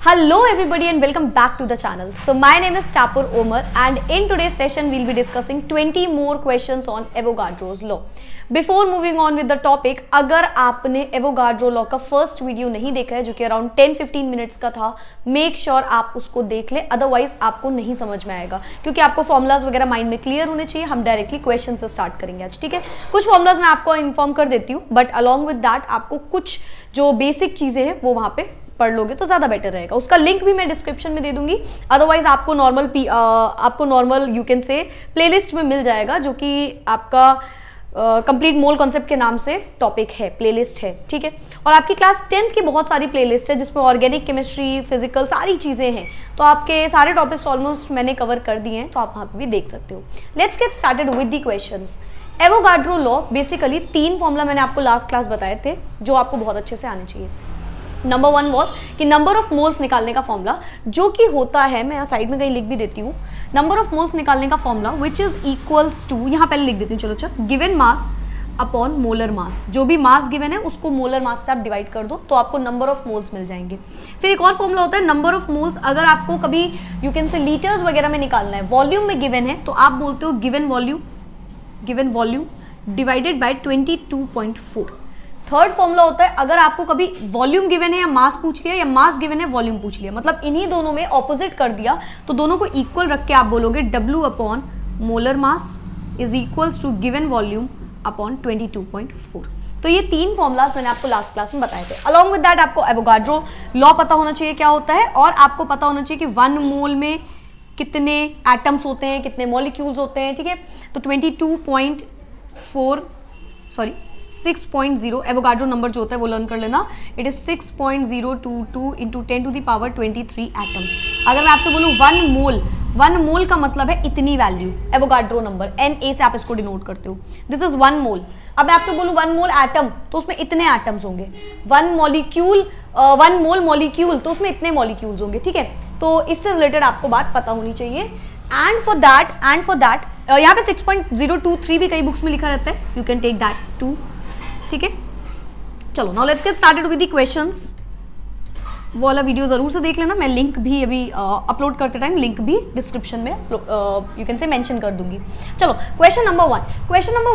Hello everybody and welcome back to the channel. So my name is Tapur Omar and in today's session we'll be discussing 20 more questions on Avogadro's law. Before moving on with the topic, अगर आपने Avogadro law का first video नहीं देखा है जो कि around 10-15 minutes का था, मेक श्योर आप उसको देख लें, अदरवाइज आपको नहीं समझ में आएगा क्योंकि आपको फॉर्मुलाज वगैरह माइंड में क्लियर होने चाहिए। हम डायरेक्टली क्वेश्चन से स्टार्ट करेंगे आज, ठीक है। कुछ फॉर्मुलाज मैं आपको इन्फॉर्म कर देती हूँ, बट अलॉन्ग विद दैट आपको कुछ जो बेसिक चीजें हैं वो वहाँ पे पढ़ लोगे तो ज्यादा बेटर रहेगा। उसका लिंक भी मैं डिस्क्रिप्शन में दे दूंगी, अदरवाइज आपको नॉर्मल यू कैन से प्लेलिस्ट में मिल जाएगा जो कि आपका कंप्लीट मोल कॉन्सेप्ट के नाम से टॉपिक है, प्लेलिस्ट है, ठीक है। और आपकी क्लास 10th की बहुत सारी प्लेलिस्ट है जिसमें ऑर्गेनिक केमिस्ट्री, फिजिकल सारी चीजें हैं, तो आपके सारे टॉपिक्स ऑलमोस्ट मैंने कवर कर दिए हैं, तो आप वहाँ पे भी देख सकते हो। Let's get started with the questions. Avogadro law basically 3 formula मैंने आपको लास्ट क्लास बताए थे जो आपको बहुत अच्छे से आने चाहिए। नंबर 1 वॉज कि नंबर ऑफ मोल्स निकालने का फॉर्मूला जो कि होता है, मैं यहाँ साइड में कहीं लिख भी देती हूँ, नंबर ऑफ मोल्स निकालने का formula which is equals to, यहाँ पहले लिख देती हूँ, चलो अच्छा, given mass upon molar mass. जो भी मास गिवन है उसको मोलर मास से आप डिवाइड कर दो तो आपको नंबर ऑफ मोल्स मिल जाएंगे। फिर एक और फॉर्मूला होता है नंबर ऑफ मोल्स, अगर आपको कभी यू कैन से लीटर्स वगैरह में निकालना है, वॉल्यूम में गिवन है तो आप बोलते हो given volume divided by 22.4। Third formula होता है अगर आपको कभी वॉल्यूम गिवन है या मास पूछ लिया, या मास गिवन है वॉल्यूम पूछ लिया, मतलब इन्हीं दोनों में ऑपोजिट कर दिया तो दोनों को इक्वल रख के आप बोलोगे W upon molar mass is equals to given volume upon 22.4। तो ये 3 फॉर्मुलाज मैंने आपको लास्ट क्लास में बताए थे। अलॉन्ग विद दैट आपको एवोगाड्रो लॉ पता होना चाहिए क्या होता है, और आपको पता होना चाहिए कि 1 मोल में कितने एटम्स होते हैं, कितने मॉलिक्यूल्स होते हैं, ठीक है। तो 6.0 एवोगाड्रो नंबर जो होता है वो लर्न कर लेना, it is 6.022 into 10 to the power 23 atoms. अगर मैं आपसे बोलूँ 1 मोल का मतलब है इतनी वैल्यू, एवोगाड्रो नंबर Na से आप इसको डिनोट करते हो, दिस इज 1 मोल। अब मैं आपसे बोलूँ 1 मोल एटम तो उसमें इतने एटम्स होंगे, 1 मोल मॉलिक्यूल तो उसमें इतने मॉलिक्यूल्स होंगे, ठीक है। तो इससे रिलेटेड आपको बात पता होनी चाहिए। एंड फॉर दैट यहाँ पे 6.023 भी कई बुक्स में लिखा रहता है, you can take that too, ठीक है। चलो now let's get started with the questions. वो वाला वीडियो जरूर से देख लेना, मैं लिंक भी अभी अपलोड करते टाइम लिंक भी डिस्क्रिप्शन में यू कैन से मेंशन कर दूंगी। चलो question number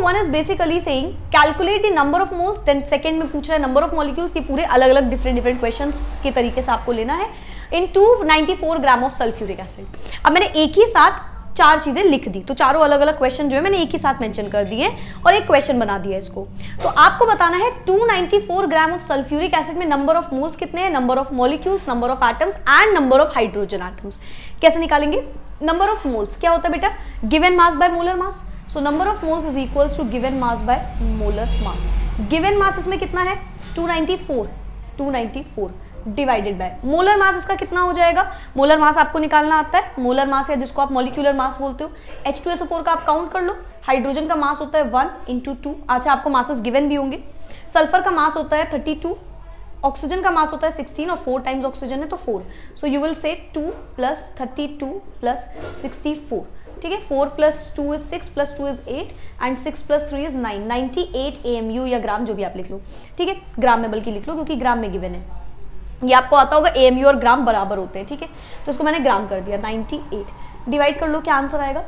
1 is basically saying calculate the number of moles, then second में पूछ रहा है नंबर ऑफ मॉलिक्यूल्स। ये पूरे अलग अलग डिफरेंट क्वेश्चंस के तरीके से आपको लेना है इन 294 ग्राम ऑफ सल्फ्यूरिक एसिड। अब मैंने एक ही साथ 4 चीजें लिख दी, तो चारों अलग अलग क्वेश्चन जो है मैंने एक ही साथ मेंशन कर दिए और एक क्वेश्चन बना दिया इसको। तो आपको बताना है 294 ग्राम ऑफ सल्फ्यूरिक एसिड में नंबर ऑफ मोल्स कितने हैं, number of molecules, number of atoms and number of hydrogen atoms. कैसे निकालेंगे? नंबर ऑफ मोल्स क्या होता है बेटा, given mass by molar mass. So number of moles is equals to given mass by molar mass. Given mass इसमें कितना है 294 divided by molar मास, इसका कितना हो जाएगा? मोलर मास आपको निकालना आता है, मोलर मास है जिसको आप मॉलिक्यूलर मास बोलते हो। H2SO4 का आप काउंट कर लो, हाइड्रोजन का मास होता है 1 × 2। अच्छा आपको मासेस गिवन भी होंगे। सल्फर का मास होता है 32, ऑक्सीजन का मास होता है 16 और 4 टाइम्स ऑक्सीजन है तो 4। सो यू विल से 2 + 32 + 64, ठीक है। 4 + 2 is 6 + 2 is 8 and 6 + 3 is 9, 98 AMU या ग्राम जो भी आप लिख लो, ठीक है। ग्राम में बल्कि लिख लो क्योंकि ग्राम में गिवन है। ये आपको आता होगा AMU और ग्राम बराबर होते हैं, ठीक है। तो इसको मैंने ग्राम कर दिया, 98 डिवाइड कर लो, क्या आंसर आएगा?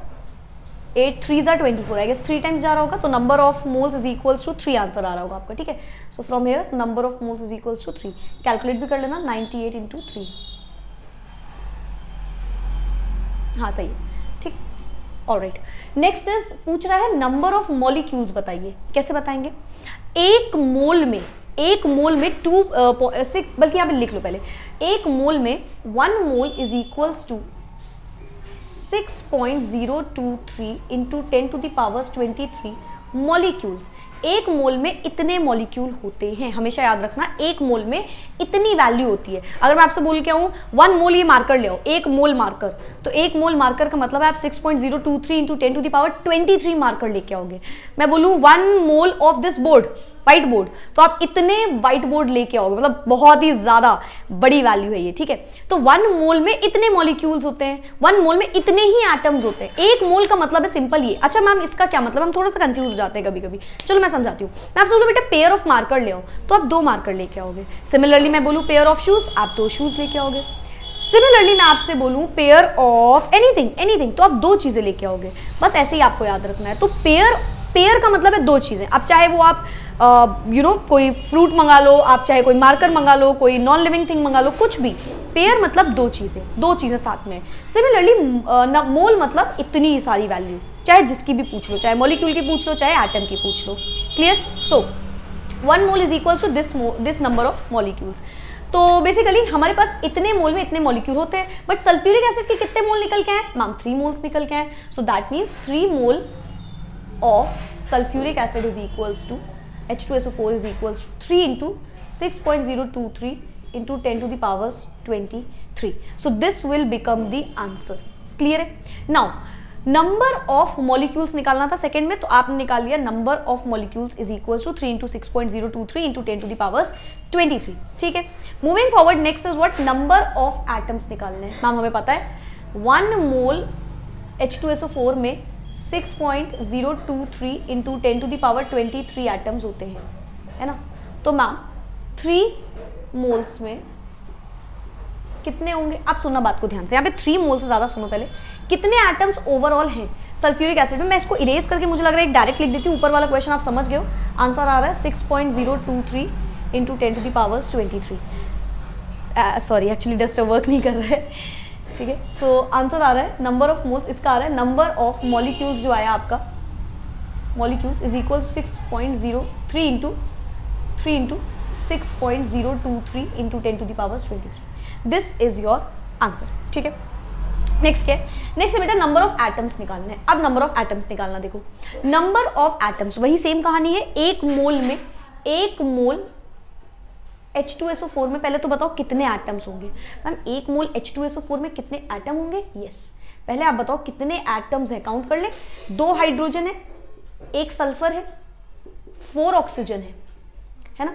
8 3 = 24 आएगा, 3 टाइम्स जा रहा होगा तो number of moles is equals to 3 answer आ रहा होगा आपका, ठीक है। So from here number of moles is equals to 3, calculate भी कर लेना, 98 × 3, हाँ सही है, ठीक है। ऑलराइट, नेक्स्ट इज पूछ रहा है नंबर ऑफ मॉलिक्यूल्स बताइए। कैसे बताएंगे? एक मोल में 2 बल्कि यहाँ पे लिख लो पहले, एक मोल में 1 mole is equals to 6.023 into 10 to the power 23 molecules. एक मोल में इतने मॉलिक्यूल होते हैं, हमेशा याद रखना, एक मोल में इतनी वैल्यू होती है। अगर मैं आपसे बोल के आऊँ 1 मोल ये मार्कर ले आओ, 1 मोल मार्कर, तो 1 मोल मार्कर का मतलब है आप 6.023 into 10 to the power 23 marker लेके आओगे। मैं बोलूँ 1 mole of this board, white board, तो आप इतने व्हाइट बोर्ड लेके आओगे, मतलब बहुत ही ज्यादा बड़ी वैल्यू है ये, ठीक है। तो 1 मोल में इतने मॉलिक्यूल्स होते हैं, 1 मोल में इतने ही एटम्स होते हैं। 1 मोल का मतलब है सिंपल ये। अच्छा मैम इसका क्या मतलब, हम थोड़ा सा कंफ्यूज हो जाते हैं कभी कभी, चलो मैं समझाती हूँ। मैं आपसे बोलूँ बेटा पेयर ऑफ मार्कर ले आओ, तो आप 2 मार्कर लेके आओगे। सिमिलरली मैं बोलूँ पेयर ऑफ शूज, आप 2 शूज लेके आओगे। सिमिलरली मैं आपसे बोलूं पेयर ऑफ एनीथिंग तो आप दो चीजें लेके आओगे, बस ऐसे ही आपको याद रखना है। तो पेयर का मतलब है दो चीजें। अब चाहे वो आप कोई फ्रूट मंगा लो, आप चाहे कोई मार्कर मंगा लो, कोई नॉन लिविंग थिंग मंगा लो, कुछ भी। पेयर मतलब दो चीजें साथ में। सिमिलरली मोल मतलब इतनी सारी वैल्यू, चाहे जिसकी भी पूछ लो, चाहे मॉलिक्यूल की पूछ लो, चाहे एटम की पूछ लो। Clear? So 1 mole is equal to this number of molecules. तो बेसिकली हमारे पास इतने मोल में इतने मॉलिक्यूल होते हैं, बट सल्फ्यूरिक एसिड के कितने मोल निकल के हैं मैम? 3 मोल्स निकल के हैं। So that means 3 mole of sulphuric acid is equals to H2SO4 is equals to 3 into 6.023 into 10 to the powers 23. So this will become the answer. Clear है? Now number of molecules निकालना था second में, तो आपने निकाल लिया number of molecules is equal to 3 into 6.023 into 10 to the powers 23. ठीक है, moving forward next is what? Number of atoms निकालने हैं। मैम हमें पता है 1 मोल H2SO4 में 6.023 into 10 to the power 23 atoms होते हैं, है ना? तो मैम 3 मोल्स में कितने होंगे? आप सुनना बात को ध्यान से, यहाँ पे 3 मोल से ज़्यादा सुनो पहले। कितने एटम्स ओवरऑल हैं सल्फ्यूरिक एसिड में? मैं इसको इरेज करके मुझे लग रहा है एक डायरेक्ट लिख देती हूँ। ऊपर वाला क्वेश्चन आप समझ गए हो, आंसर आ रहा है 6.023 into 10 to the powers 23। Sorry actually duster work नहीं कर रहा है। ठीक है, सो आंसर आ रहा है नंबर ऑफ मोल्स, इसका आ रहा है नंबर ऑफ मॉलिक्यूल्स जो आया आपका, molecules is equal 6.03 into 6.023 into 10 to the powers 23। This is your answer. ठीक है, नेक्स्ट क्या है? नेक्स्ट है बेटा नंबर ऑफ एटम्स निकालना है। अब नंबर ऑफ एटम्स निकालना, देखो नंबर ऑफ एटम्स वही सेम कहानी है। एक मोल H2SO4 में पहले तो बताओ कितने एटम्स होंगे? मैम एक मोल H2SO4 में कितने एटम होंगे? यस, पहले आप बताओ कितने एटम्स हैं, काउंट कर ले। 2 हाइड्रोजन है, 1 सल्फर है, 4 ऑक्सीजन है ना?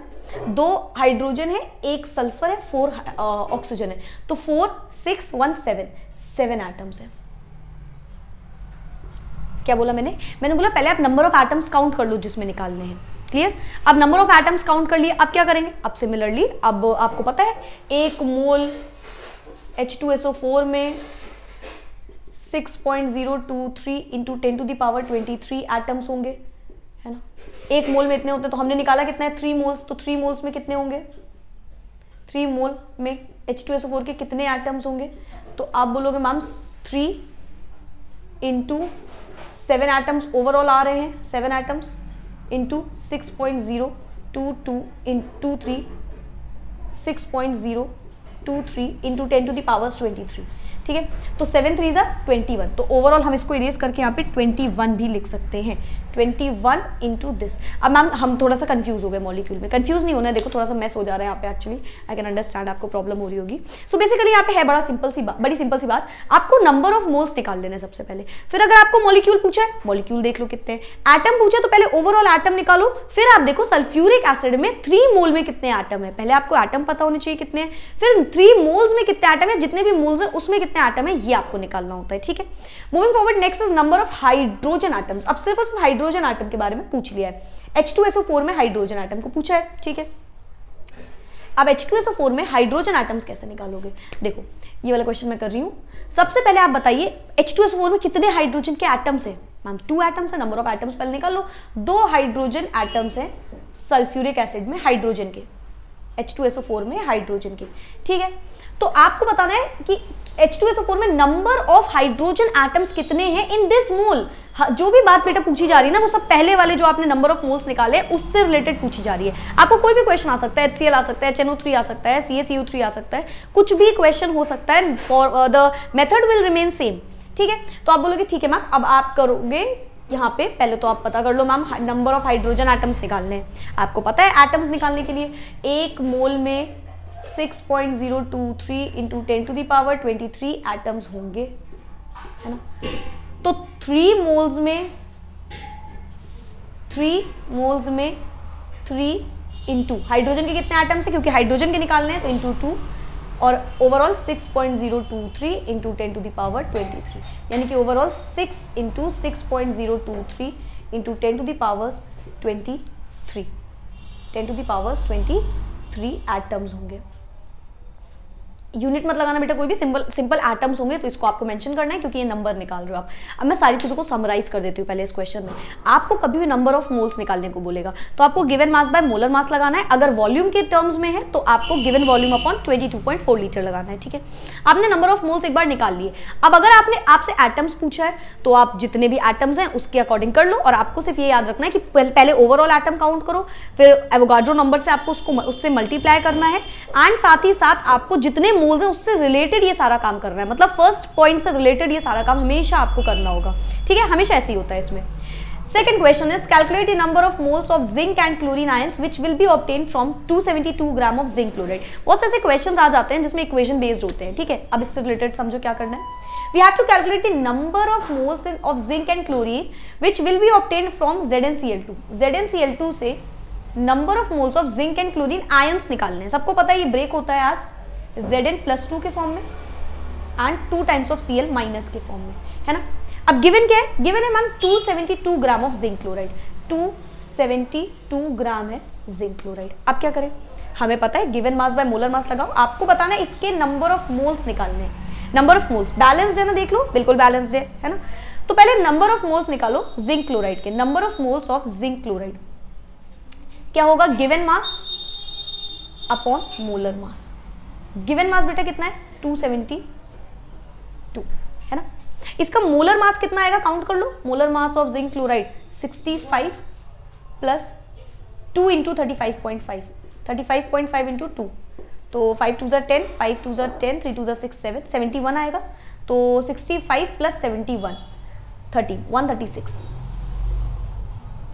2 हाइड्रोजन है, 1 सल्फर है, 4 ऑक्सीजन है, तो 4 6 1 7 एटम्स है। क्या बोला मैंने बोला पहले आप नंबर ऑफ एटम्स काउंट कर लो जिसमें निकालने हैं। क्लियर? अब नंबर ऑफ एटम्स काउंट कर लिए, अब क्या करेंगे? अब सिमिलरली अब आपको पता है 1 मोल H2SO4 में 6.023 into 10 to the power 23 atoms होंगे, है ना? 1 मोल में इतने होते हैं, तो हमने निकाला कितना है? 3 मोल्स। तो 3 मोल्स में कितने होंगे? 3 मोल में H2SO4 के कितने एटम्स होंगे? तो आप बोलोगे मैम 3 इंटू 7 एटम्स ओवरऑल आ रहे हैं, 7 atoms into 6.022 into 3 6.023 into 10 to the powers 23। ठीक है, तो 7 3 21, तो ओवरऑल हम इसको इरेज करके यहाँ पे 21 भी लिख सकते हैं। 21 इंटू दिस। अब मैम हम थोड़ा सा कंफ्यूज हो गए मॉलिक्यूल में, कंफ्यूज नहीं होना है, देखो थोड़ा सा मैस हो जा रहा है यहाँ पे। एक्चुअली आई कैन अंडरस्टैंड आपको प्रॉब्लम हो रही होगी। सो बेसिकली यहाँ पे है बड़ी सिंपल सी बात, आपको नंबर ऑफ मोल्स निकाल लेना है सबसे पहले। फिर अगर आपको मॉलिक्यूल पूछा है, मॉलिक्यूल देख लो कितने, एटम पूछा तो पहले ओवरऑल एटम निकालो, फिर आप देखो सल्फ्यूरिक एसिड में 3 मोल में कितने एटम है, पहले आपको एटम पता होने चाहिए कितने हैं, फिर 3 मोल्स में कितने एटम है, जितने भी मोल्स है उसमें कितने एटम है, ये आपको निकालना होता है। ठीक है, moving forward next is number of hydrogen atoms. अब सिर्फ हाइड्रोजन एटम के बारे में पूछ लिया है, H2SO4 में हाइड्रोजन एटम को पूछा है। ठीक है, अब H2SO4 में हाइड्रोजन एटम्स कैसे निकालोगे? देखो ये वाला क्वेश्चन मैं कर रही हूं। सबसे पहले आप बताइए H2SO4 में कितने हाइड्रोजन के एटम्स है? मैम 2 एटम्स है, नंबर ऑफ एटम्स पहले निकाल लो। 2 हाइड्रोजन एटम्स है सल्फ्यूरिक एसिड में हाइड्रोजन के, H2SO4 में हाइड्रोजन के। ठीक है, तो आपको बताना है कि H2SO4 में नंबर ऑफ हाइड्रोजन एटम्स कितने हैं इन दिस मोल। जो भी बात बेटा पूछी जा रही है ना, वो सब पहले वाले जो आपने नंबर ऑफ मोल्स निकाले उससे रिलेटेड पूछी जा रही है। आपको कोई भी क्वेश्चन आ सकता है, HCl आ सकता है, HNO3 आ सकता है, CaCO3 आ सकता है, कुछ भी क्वेश्चन हो सकता है, for the method will remain same. ठीक है, तो आप बोलोगे ठीक है मैम, अब आप करोगे यहाँ पे पहले तो आप पता कर लो ma'am number of hydrogen atoms निकालने हैं। आपको पता है एटम्स निकालने के लिए 1 मोल में 6.023 into 10 to the power 23 atoms होंगे, है ना? तो 3 मोल्स में 3 इंटू हाइड्रोजन के कितने एटम्स है, क्योंकि हाइड्रोजन के निकालने हैं तो इंटू 2, और overall 6.023 into 10 to the power 23, यानी कि overall 6 into 6.023 into 10 to the powers 23, 10 to the powers 23 atoms होंगे। यूनिट मत लगाना बेटा, कोई भी सिंपल एटम्स होंगे तो इसको आपको मेंशन करना है क्योंकि ये नंबर निकाल रहे हो आप। अब मैं सारी चीज़ों को समराइज कर देती हूँ पहले इस क्वेश्चन में। आपको कभी भी नंबर ऑफ मोल्स निकालने को बोलेगा तो आपको गिवन मास बाय मोलर मास लगाना है। अगर वॉल्यूम के टर्म्स में है तो आपको गिवन वॉल्यूम अपॉन 22.4 लीटर लगाना है, ठीक है। आपने नंबर ऑफ मोल्स एक बार निकाल लिए। अब अगर आपने आपसे एटम्स पूछा है तो आप जितने भी एटम्स हैं उसके अकॉर्डिंग कर लो, और आपको सिर्फ ये याद रखना है कि पहले ओवरऑल एटम काउंट करो, फिर एवोगाड्रो नंबर से आपको उससे मल्टीप्लाई करना है, एंड साथ ही साथ आपको जितने मोल्स हैं उससे रिलेटेड ये सारा काम करना है। मतलब फर्स्ट पॉइंट से रिलेटेड ये सारा काम हमेशा आपको करना होगा, ठीक है, हमेशा ऐसे ही होता है इसमें। Second question is calculate the number of moles of zinc and chlorine ions which will be obtained from 272 gram of zinc chloride. बहुत से ऐसे क्वेश्चंस आ जाते हैं जिसमें इक्वेशन बेस्ड होते हैं, ठीक है। अब इससे रिलेटेड समझो क्या करना है। We have to calculate the number of moles of zinc and chlorine which will be obtained from ZnCl2। ZnCl2 से number of moles of zinc and chlorine ions निकालने हैं। सबको पता है ये ब्रेक होता है आज Zn+2 के फॉर्म में and 2 times of Cl minus के फॉर्म में, है ना। अब गिवन क्या है? गिवन है ma'am 272 gram of zinc chloride. 272 ग्राम है जिंक क्लोराइड। अब क्या करें? हमें पता है गिवन मास बाय मोलर मास लगाओ। आपको बताना है इसके नंबर ऑफ मोल्स निकालने हैं। नंबर ऑफ मोल्स बैलेंस्ड है ना, देख लो, बिल्कुल बैलेंस्ड है ना। तो पहले नंबर ऑफ मोल्स निकालो जिंक क्लोराइड के। Number of moles of zinc chloride क्या होगा? Given mass upon molar mass. Given मास बेटा कितना है? 272, है ना। इसका मोलर मास कितना आएगा? काउंट कर लो। Molar mass of zinc chloride 65 plus 2 into 35.5, 35.5 into 2, तो 5 2 10, 5 2 10, 3 2 6 7, 71 आएगा। तो 65 प्लस 71 30, 136,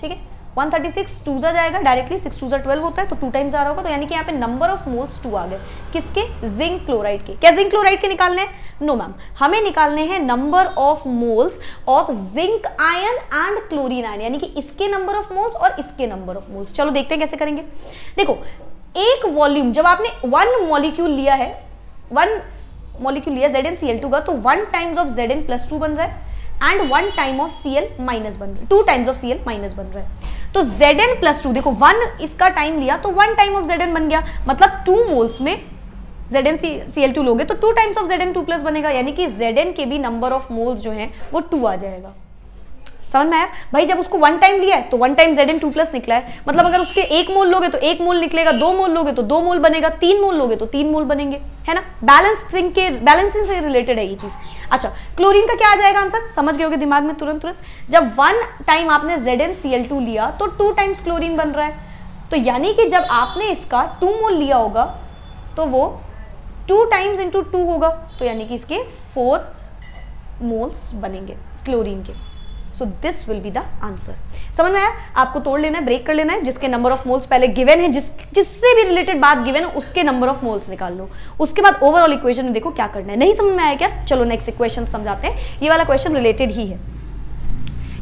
ठीक है। 136 2 जाएगा डायरेक्टली, 6 2 12 होता है तो 2 टाइम्स आ रहा होगा, तो यानी कि यहाँ पे नंबर ऑफ मोल्स 2 आ गए। किसके? जिंक क्लोराइड के। क्या जिंक क्लोराइड के निकालने हैं? नो मैम, हमें निकालने हैं number of moles of zinc ion and chlorine ion, यानी कि इसके नंबर ऑफ मोल्स और इसके नंबर ऑफ मोल्स। चलो देखते हैं कैसे करेंगे। देखो, एक वॉल्यूम जब आपने 1 मॉलिक्यूल लिया है, 1 मॉलिक्यूल लिया ZnCl2 का, तो 1 टाइम्स ऑफ Zn+2 बन रहा है and 1 time of Cl minus बन रहा है, 2 टाइम्स ऑफ Cl माइनस बन रहा है। तो Zn+2, देखो 1 इसका टाइम लिया तो 1 टाइम ऑफ Zn बन गया, मतलब 2 मोल्स में ZnCl2 लोगे तो 2 टाइम्स ऑफ Zn2+ बनेगा, यानी कि Zn के भी नंबर ऑफ मोल्स जो हैं वो 2 आ जाएगा। समझ में आया भाई? जब उसको 1 टाइम लिया है तो 1 टाइम Zn2+ निकला है, मतलब अगर उसके 1 मोल लोगे तो 1 मोल निकलेगा, 2 मोल लोगे तो 2 मोल बनेगा, 3 मोल लोगे तो 3 मोल बनेंगे, है ना। बैलेंसिंग से रिलेटेड है ये चीज। अच्छा, क्लोरीन का क्या आ जाएगा आंसर? समझ गए होगे दिमाग में तुरंत। जब 1 टाइम आपने ZnCl2 लिया तो 2 टाइम्स क्लोरीन बन रहा है, तो यानी कि जब आपने इसका 2 मोल लिया होगा तो वो 2 टाइम्स इंटू 2 होगा, तो यानी कि इसके 4 मोल्स बनेंगे क्लोरीन के। So this will be the answer. समझ में आया? आपको तोड़ लेना है, ब्रेक कर लेना है, जिसके नंबर ऑफ मोल्स पहले गिवन है, जिससे भी रिलेटेड बात गिवन है उसके नंबर ऑफ मोल्स निकाल लो। उसके बाद ओवरऑल इक्वेशन में देखो क्या करना है। नहीं समझ में आया क्या? चलो नेक्स्ट इक्वेशन समझाते हैं। ये वाला क्वेश्चन रिलेटेड ही है।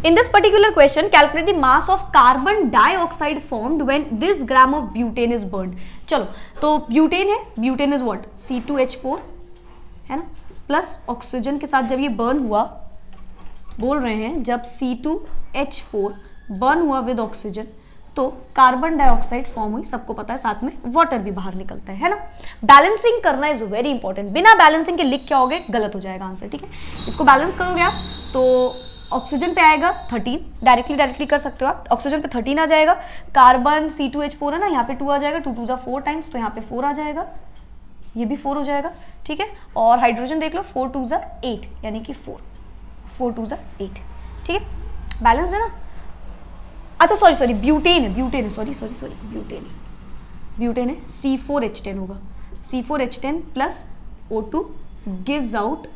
In this particular question, calculate the mass of carbon dioxide formed when this gram of butane is burned. चलो, तो ब्यूटेन है, ब्यूटेन इज व्हाट? C2H4, है ना, प्लस ऑक्सीजन के साथ जब ये बर्न हुआ, बोल रहे हैं जब C2H4 बर्न हुआ विद ऑक्सीजन तो कार्बन डाइऑक्साइड फॉर्म हुई, सबको पता है, साथ में वाटर भी बाहर निकलता है ना। बैलेंसिंग करना इज वेरी इंपॉर्टेंट। बिना बैलेंसिंग के लिख क्या होगे? गलत हो जाएगा आंसर, ठीक है। इसको बैलेंस करोगे आप तो ऑक्सीजन पे आएगा 13, डायरेक्टली कर सकते हो आप। ऑक्सीजन पे 13 आ जाएगा, कार्बन C2H4 है ना, यहाँ पे 2 आ जाएगा, 2 2 4 टाइम्स, तो यहाँ पे 4 आ जाएगा, ये भी 4 हो जाएगा, ठीक है। और हाइड्रोजन देख लो, 4 2 8, यानी कि 4 2 8, ठीक है। बैलेंस है ना। अच्छा सॉरी ब्यूटेन है, ब्यूटेन है, C4H10 होगा, C4H10 plus O2 gives out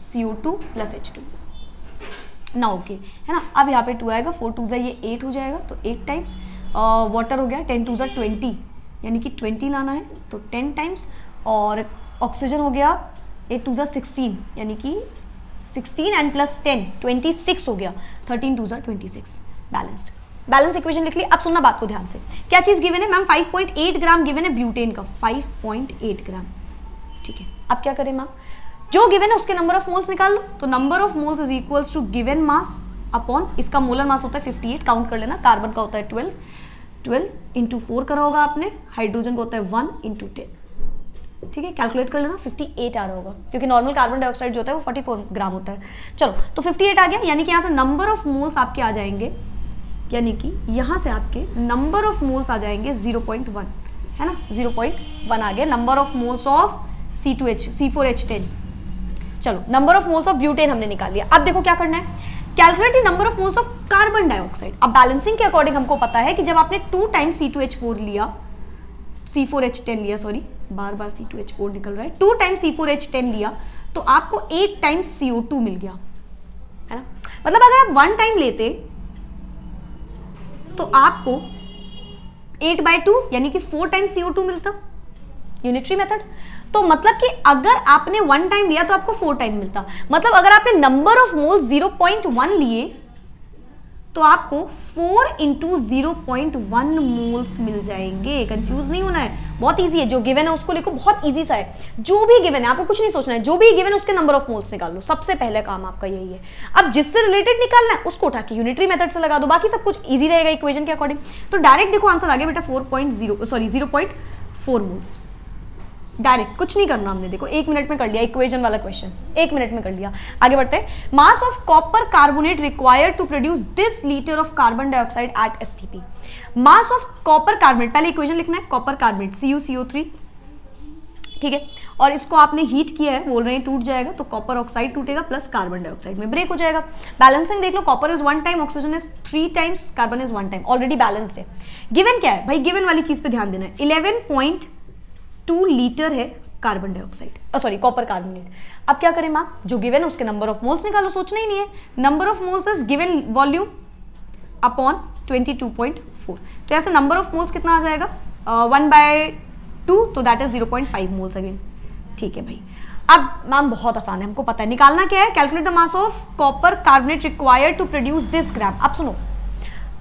CO2 plus H2 ना, ओके, है ना। अब यहाँ पे 2 आएगा, 4 2 ये 8 हो जाएगा, तो 8 टाइम्स। वाटर हो गया 10 2 20, यानी कि 20 लाना है, तो 10 टाइम्स। और ऑक्सीजन हो गया 8 2 16, यानी कि 16 एंड प्लस 10 26 हो गया, 13 2 26। बैलेंस इक्वेशन लिख ली। अब सुनना बात को ध्यान से, क्या चीज गिवन है मैम? 5.8 ग्राम गिवन है ब्यूटेन का, 5.8 ग्राम, ठीक है। अब क्या करें मैम? जो गिवन है उसके नंबर ऑफ मोल्स निकाल लो। तो number of moles is equals to given mass upon इसका मोलर मास होता है 58, काउंट कर लेना। कार्बन का होता है 12 इंटू 4 करा होगा आपने, हाइड्रोजन का होता है 1 इंटू 10, ठीक है, कैलकुलेट कर लेना, 58 आ रहा होगा क्योंकि नॉर्मल कार्बन डाइऑक्साइड जो होता है वो 44 ग्राम होता है। चलो तो 58 आ गया, यानी कि यहाँ से नंबर ऑफ मोल्स आपके आ जाएंगे, यानी कि यहाँ से आपके नंबर ऑफ मोल्स आ जाएंगे 0.1, है ना, 0.1 आ गया number of moles of C4H10। चलो number of moles of butane हमने निकाल लिया। अब देखो क्या करना है, calculate the number of moles of carbon dioxide. अब बैलेंसिंग के अकॉर्डिंग हमको पता है कि जब आपने 2 टाइम्स C2H4 लिया, C4H10 लिया, सॉरी बार बार C2H4 निकल रहा है, 2 टाइम्स C4H10 लिया तो आपको 8 टाइम्स CO2 मिल गया, है ना। मतलब अगर आप 1 टाइम लेते तो आपको 8/2 यानी कि 4 टाइम्स CO2 मिलता, यूनिटरी मेथड। तो मतलब कि अगर आपने 1 टाइम लिया तो आपको 4 टाइम मिलता। मतलब अगर आपने नंबर ऑफ मोल्स 0.1 लिए तो आपको 4 × 0.1 मोल्स मिल जाएंगे। कंफ्यूज नहीं होना है, बहुत इजी है, जो गिवन है उसको लिखो, बहुत इजी सा है। जो भी गिवन है आपको कुछ नहीं सोचना है, जो भी गिवन है उसके नंबर ऑफ मोल्स निकाल लो, सबसे पहले काम आपका यही है। अब जिससे रिलेटेड निकालना है उसको उठा के यूनिटरी मेथड से लगा दो, बाकी सब कुछ इजी रहेगा इक्वेशन के अकॉर्डिंग। तो डायरेक्ट देखो आंसर आ गया बेटा 0.4 मोल्स, डायरेक्ट, कुछ नहीं करना हमने, देखो 1 मिनट में कर लिया इक्वेशन वाला क्वेश्चन, 1 मिनट में कर लिया। आगे बढ़ते हैं, mass of copper carbonate required to produce this litre of carbon dioxide at STP। Mass of copper carbonate, पहले इक्वेशन लिखना है, कॉपर कार्बोनेट CuCO3, ठीक है, और इसको आपने हीट किया है, बोल रहे हैं टूट जाएगा, तो कॉपर ऑक्साइड टूटेगा प्लस कार्बन डाइऑक्साइड में ब्रेक हो जाएगा। बैलेंसिंग देख लो, copper is 1 time, oxygen is 3 times, carbon is 1 time, already balanced है। गिवन क्या है भाई, गिवन वाली चीज पे ध्यान देना है, 11.2 लीटर है carbon dioxide, sorry copper carbonate. अब क्या करें मैम, जो गिवन है उसके नंबर ऑफ मोल्स निकालो, सोचना ही नहीं है। Number of moles is given volume upon 22.4, तो ऐसे नंबर ऑफ मोल्स कितना आ जाएगा 1/2, तो दैट इज 0.5 मोल्स अगेन, ठीक है भाई। अब मैम बहुत आसान है, हमको पता है निकालना क्या है, calculate the mass of copper carbonate required to produce this gram. अब सुनो,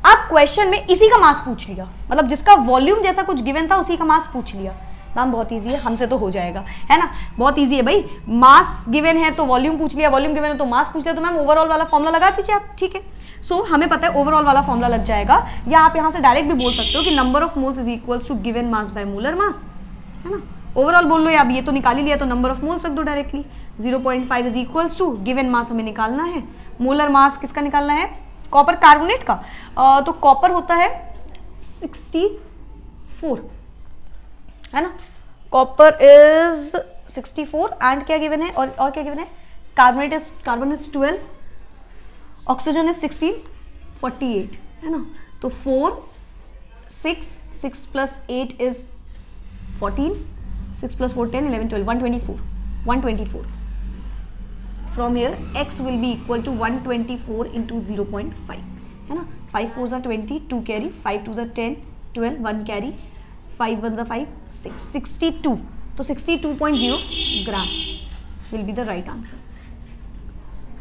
अब क्वेश्चन में इसी का मास पूछ लिया, मतलब जिसका वॉल्यूम जैसा कुछ गिवन था उसी का मास पूछ लिया। मैम बहुत इजी है, हमसे तो हो जाएगा, है ना, बहुत इजी है भाई। मास गिवन है तो वॉल्यूम पूछ लिया, वॉल्यूम गिवन है तो मास पूछ लिया, तो मैम ओवरऑल वाला फॉर्मूला लगा दीजिए आप, ठीक है। सो हमें पता है ओवरऑल वाला फॉर्मूला लग जाएगा, या आप यहाँ से डायरेक्ट भी बोल सकते हो कि number of moles is equals to given mass by molar mass, है ना। ओवरऑल बोल लो, या अब ये तो निकाल ही लिया तो नंबर ऑफ मोल्स रख दो directly. 0.5 is equals to given mass हमें निकालना है, मोलर मास किसका निकालना है, कॉपर कार्बोनेट का। तो कॉपर होता है 64, है ना, कॉपर इज 64 एंड क्या गिवन है, और क्या गिवन है, कार्बन इज 12, ऑक्सीजन इज 16, 48, है ना। तो 6 plus 8 is 14, 6 plus 4 10 11 12 124। From here x will be equal to 124 into 0.5, है ना। 5 4s are 20, 2 carry, 5 2s are 10, 12, 1 carry, 5 1s are 5, 6, 62, तो 62.0 gram will be the right answer.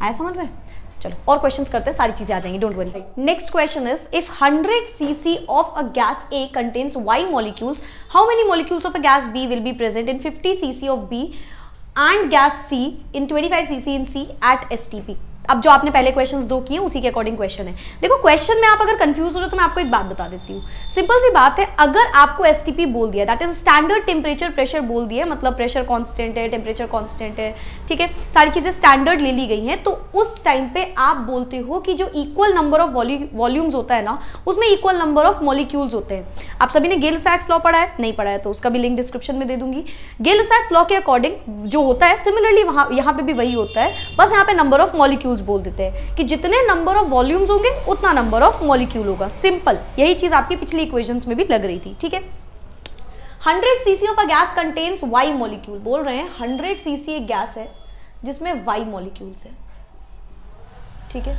आया समझ में? चलो और क्वेश्चंस करते हैं, सारी चीजें आ जाएंगी, don't worry. Next question is, if 100 cc of a gas A contains Y molecules, how many molecules of a gas B will be present in 50 cc of B and gas C in 25 cc in C at STP? अब जो आपने पहले questions दो किए उसी के according question है। देखो क्वेश्चन में आप अगर कंफ्यूज हो रहे हो तो मैं आपको एक बात बता देती हूँ, सिंपल सी बात है, अगर आपको STP बोल दिया, that is standard temperature pressure बोल दिया, मतलब प्रेशर कांस्टेंट है, टेम्परेचर कांस्टेंट है, ठीक है, सारी चीजें स्टैंडर्ड ले ली गई हैं, तो उस टाइम पे आप बोलते हो कि जो इक्वल नंबर ऑफ वॉल्यूम्स होता है ना, उसमें इक्वल नंबर ऑफ मॉलिक्यूल्स होते हैं। आप सभी ने गिल-सैक्स लॉ पढ़ा है, नहीं पढ़ा है तो उसका भी लिंक डिस्क्रिप्शन में दे दूंगी। गिल-सैक्स लॉ के अकॉर्डिंग जो होता है, सिमिलरली वहां यहाँ पे भी वही होता है, बस यहाँ पे नंबर ऑफ मॉलिक्यूल्स बोल देते हैं कि जितने नंबर ऑफ वॉल्यूम्स होंगे उतना नंबर ऑफ मॉलिक्यूल होगा। सिंपल, यही चीज आपकी पिछली इक्वेशंस में भी लग रही थी, ठीक है। 100 cc of a gas contains Y molecule, बोल रहे हैं 100 cc एक गैस है जिसमें Y मॉलिक्यूल्स है, ठीक है।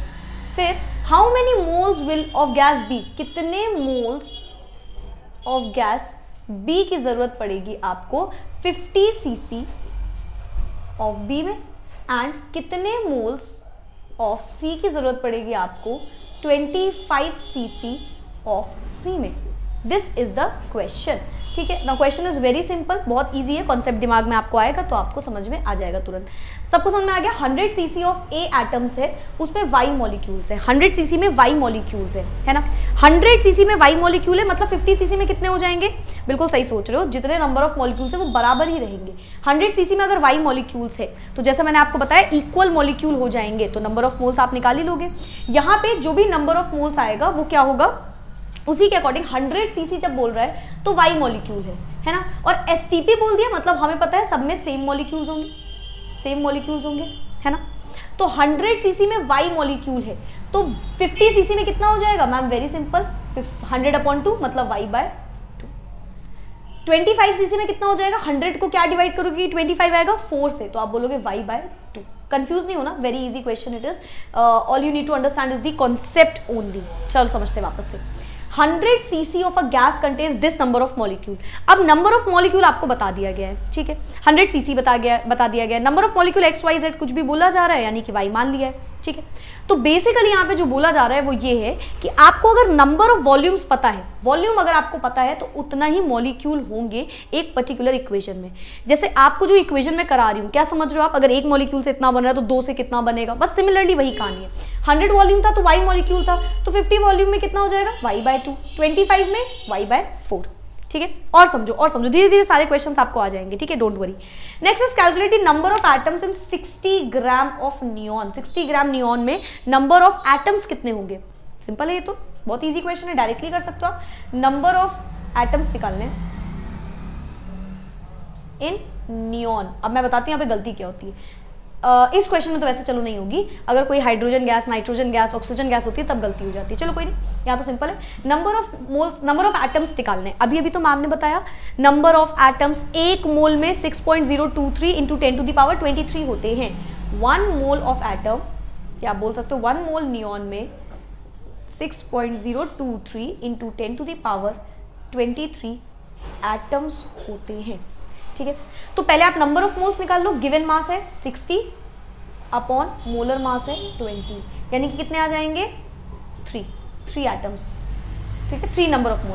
फिर how many moles will of gas B, कितने मोल्स ऑफ गैस B की जरूरत पड़ेगी आपको 50 cc ऑफ B में, एंड कितने मोल्स ऑफ C की जरूरत पड़ेगी आपको 25 cc ऑफ C में। दिस इज द क्वेश्चन, ठीक है ना। क्वेश्चन इज वेरी सिंपल, बहुत इजी है, कॉन्सेप्ट दिमाग में आपको आएगा तो आपको समझ में आ जाएगा तुरंत। सबको समझ में आ गया। 100 सीसी ऑफ ए एटम्स है, उसमें वाई मॉलिक्यूल्स है। 100 सीसी में वाई मॉलिक्यूल्स है ना। 100 सीसी में वाई मॉलिक्यूल है, मतलब 50 सीसी में कितने हो जाएंगे? बिल्कुल सही सोच रहे हो, जितने नंबर ऑफ मॉलिक्यूल्स है वो बराबर ही रहेंगे। 100 सीसी में अगर वाई मॉलिक्यूल्स है तो जैसा मैंने आपको बताया इक्वल मॉलिक्यूल हो जाएंगे, तो नंबर ऑफ मोल्स आप निकाल ही लोगे। यहाँ पे जो भी नंबर ऑफ मोल्स आएगा वो क्या होगा, उसी के अकॉर्डिंग 100 सीसी जब बोल रहा है तो वाई मॉलिक्यूल है ना। और एसटीपी बोल दिया मतलब हमें पता है सब में सेम मॉलिक्यूल्स होंगे, सेम मॉलिक्यूल्स होंगे, है ना। तो 100 सीसी में वाई मॉलिक्यूल है तो 50 सीसी में कितना हो जाएगा मैम? वेरी सिंपल, 100/2 मतलब वाई बाय 2। 25 सीसी में कितना हो जाएगा? 100 को क्या डिवाइड करोगे? 25 आएगा 4 से, तो आप बोलोगे वाई बाय 2। कंफ्यूज नहीं होना, very easy question it is, all you need to understand is the concept only. चलो समझते हैं वापस से। 100 cc of a gas contains this number of molecule. अब नंबर ऑफ मॉलिक्यूल आपको बता दिया गया है, ठीक है। 100 सीसी बता दिया गया है। Number of molecule X Y Z कुछ भी बोला जा रहा है, यानी कि वाई मान लिया है, ठीक है। तो बेसिकली यहाँ पे जो बोला जा रहा है वो ये है कि आपको अगर नंबर ऑफ वॉल्यूम्स पता है, वॉल्यूम अगर आपको पता है तो उतना ही मॉलिक्यूल होंगे एक पर्टिकुलर इक्वेशन में। जैसे आपको जो इक्वेशन में करा रही हूँ, क्या समझ रहे हो आप? अगर एक मॉलिक्यूल से इतना बन रहा है तो 2 से कितना बनेगा, बस सिमिलरली वही कहानी है। 100 वॉल्यूम था तो वाई मॉलिक्यूल था, तो 50 वॉल्यूम में कितना हो जाएगा? Y bye 2। 25 में वाई बाय 4, ठीक है। और समझो धीरे धीरे सारे क्वेश्चंस आपको आ जाएंगे, ठीक है, don't worry. Next is calculate the number of atoms in 60 gram of neon. 60 gram neon में नंबर ऑफ एटम्स कितने होंगे? सिंपल है, ये तो बहुत इजी क्वेश्चन है, डायरेक्टली कर सकते हो आप। नंबर ऑफ एटम्स निकालने इन नियॉन। अब मैं बताती हूँ यहाँ पे गलती क्या होती है। इस क्वेश्चन में तो वैसे चलो नहीं होगी, अगर कोई hydrogen gas, nitrogen gas, oxygen gas होती है तब गलती हो जाती है। चलो कोई नहीं, यहाँ तो सिंपल है। Number of moles, number of atoms निकालने। अभी तो मैम ने बताया नंबर ऑफ एटम्स एक मोल में 6.023 इंटू 10⁻23 होते हैं। 1 मोल ऑफ एटम, क्या आप बोल सकते हो 1 मोल नियॉन में 6.023 इंटू 10⁻23 एटम्स होते हैं, ठीक है। तो पहले आप नंबर ऑफ मोल्स निकाल लो। गिवन मास है 60 अपॉन मोलर मास है 20, यानी कि कितने आ जाएंगे? 3 एटम्स, ठीक है। 3 number of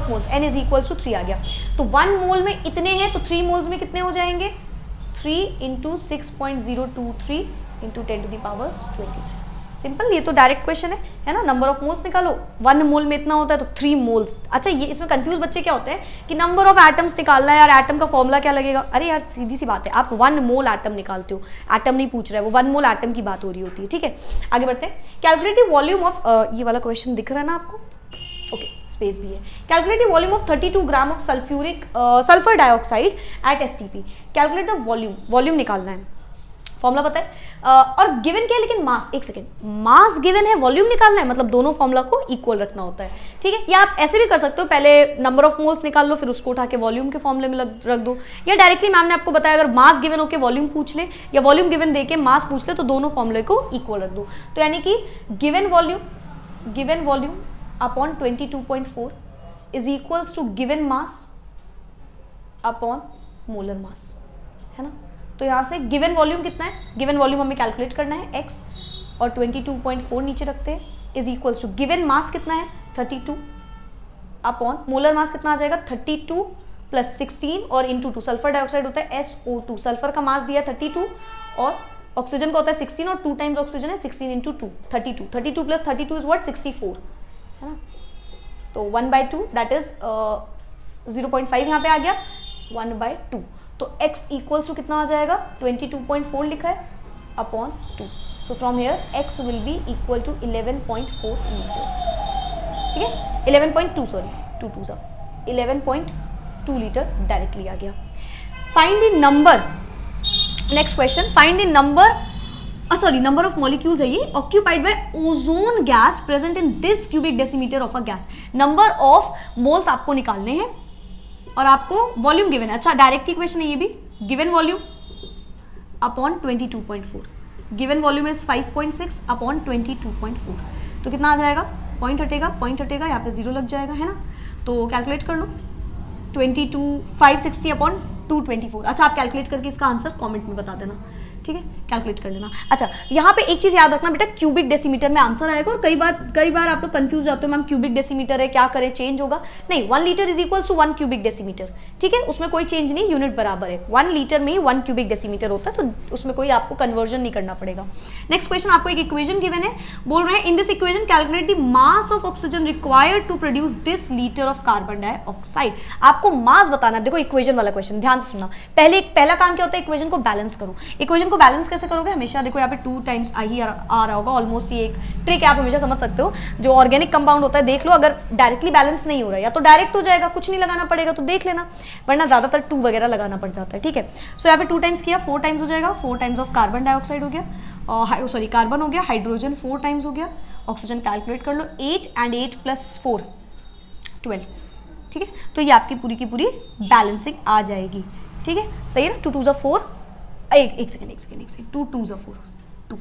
moles n is equal to 3 आ गया। तो 1 मोल में इतने हैं तो 3 मोल्स में कितने हो जाएंगे? 3 इंटू 6.023 इंटू 10⁻23। सिंपल, ये तो डायरेक्ट क्वेश्चन है ना। नंबर ऑफ मोल्स निकालो, 1 मोल में इतना होता है तो 3 मोल्स। अच्छा, ये इसमें कंफ्यूज बच्चे क्या होते हैं कि नंबर ऑफ एटम्स निकालना है यार, एटम का फॉर्मूला क्या लगेगा? अरे यार सीधी सी बात है, आप 1 मोल एटम निकालते हो, एटम नहीं पूछ रहा है, वो 1 मोल एटम की बात हो रही होती है, ठीक है। आगे बढ़ते हैं। कैलकुलेट द वॉल्यूम ऑफ, ये वाला क्वेश्चन दिख रहा है ना आपको? ओके, स्पेस भी है। Calculate the volume of 32 gram of sulphur dioxide at STP। Calculate the volume निकालना है, फॉर्मूला पता है। और गिवन क्या है लेकिन मास, एक सेकेंड, मास गिवन है, वॉल्यूम निकालना है, मतलब दोनों फॉर्मूला को इक्वल रखना होता है, ठीक है। या आप ऐसे भी कर सकते हो, पहले नंबर ऑफ मोल्स निकाल लो फिर उसको उठा के वॉल्यूम के फॉर्मूले में रख दो, या डायरेक्टली मैम ने आपको बताया अगर मास गिवन होके वॉल्यूम पूछ ले या वॉल्यूम गिवन देके मास पूछ ले तो दोनों फॉर्मूले को इक्वल रख दो। तो यानी कि given volume upon 22.4 is equals to given mass upon molar mass, है ना। तो यहाँ से गिवन वॉल्यूम कितना है? गिवन वॉल्यूम हमें कैलकुलेट करना है x, और 22.4 नीचे रखते हैं, is equals to given mass कितना है? 32 अपॉन मोलर मास कितना आ जाएगा? 32 प्लस 16 और इंटू 2। सल्फर डाइऑक्साइड होता है SO2, सल्फर का मास दिया 32 और ऑक्सीजन का होता है 16 और 2 टाइम्स ऑक्सीजन है 16 इंटू 2, 32 प्लस 32 इज व्हाट? 64, है ना। तो 1/2 दैट इज 0.5 यहाँ पे आ गया, 1/2। तो x इक्वल्स टू कितना आ जाएगा? 22.4 लिखा है अपॉन 2। So from here x will be equal to 11.4 litres, ठीक है। 11.2 सॉरी, 11.2 लीटर डायरेक्टली आ गया। Find the number, next question, find the number of molecules है ये, occupied by ozone gas present in this cubic decimetre of a gas. Number of moles आपको निकालने हैं और आपको वॉल्यूम गिवन है। अच्छा, डायरेक्ट इक्वेशन है ये भी, given volume upon 22.4, given volume is 5.6 upon 22.4, तो कितना आ जाएगा? पॉइंट हटेगा, यहाँ पे 0 लग जाएगा, है ना। तो कैलकुलेट कर लो, 560 अपॉन 224। अच्छा, आप कैलकुलेट करके इसका आंसर कमेंट में बता देना, ठीक है, कैलकुलेट कर लेना। अच्छा, यहाँ पे एक चीज याद रखना बेटा, क्यूबिक डेसीमीटर में आंसर आएगा, और कई बार आप लोग कंफ्यूज जाते हो मैम क्यूबिक डेसीमीटर है क्या करें, चेंज होगा नहीं, 1 litre is equal to 1 cubic decimetre, ठीक है, उसमें कोई चेंज नहीं, यूनिट बराबर है, 1 लीटर में ही 1 क्यूबिक डेसीमीटर होता है, तो उसमें कोई आपको कन्वर्जन नहीं करना पड़ेगा। नेक्स्ट क्वेश्चन, आपको एक इक्वेशन गिवन है, बोल रहे हैं in this equation calculate the mass of oxygen required to produce this litre of carbon dioxide. आपको मास बताना है। देखो इक्वेशन वाला क्वेश्चन ध्यान से सुनना, पहला काम क्या होता है, इक्वेशन को बैलेंस करो। इक्वेशन को बैलेंस कैसे करोगे, हमेशा देखो यहाँ पे 2 टाइम्स आ रहा होगा ऑलमोस्ट, ये एक ट्रिक है, आप हमेशा समझ सकते हो। जो ऑर्गेनिक कंपाउंड होता है देख लो, अगर डायरेक्टली बैलेंस नहीं हो रहा है या तो डायरेक्ट हो जाएगा, कुछ नहीं लगाना पड़ेगा तो देख लेना, वरना ज्यादातर 2 वगैरह लगाना पड़ जाता है, ठीक है। सो यहाँ पे 2 टाइम्स किया, 4 टाइम्स हो जाएगा, 4 टाइम्स ऑफ कार्बन डाइऑक्साइड हो गया, सॉरी कार्बन हो गया, हाइड्रोजन 4 टाइम्स हो गया, ऑक्सीजन कैलकुलेट कर लो, 8 एंड 8 प्लस 4 12, ठीक है। तो ये आपकी पूरी की पूरी बैलेंसिंग आ जाएगी, ठीक है, सही है ना। 2 2 ज़ा 4, एक सेकेंड 2 2 ज़ा 4 2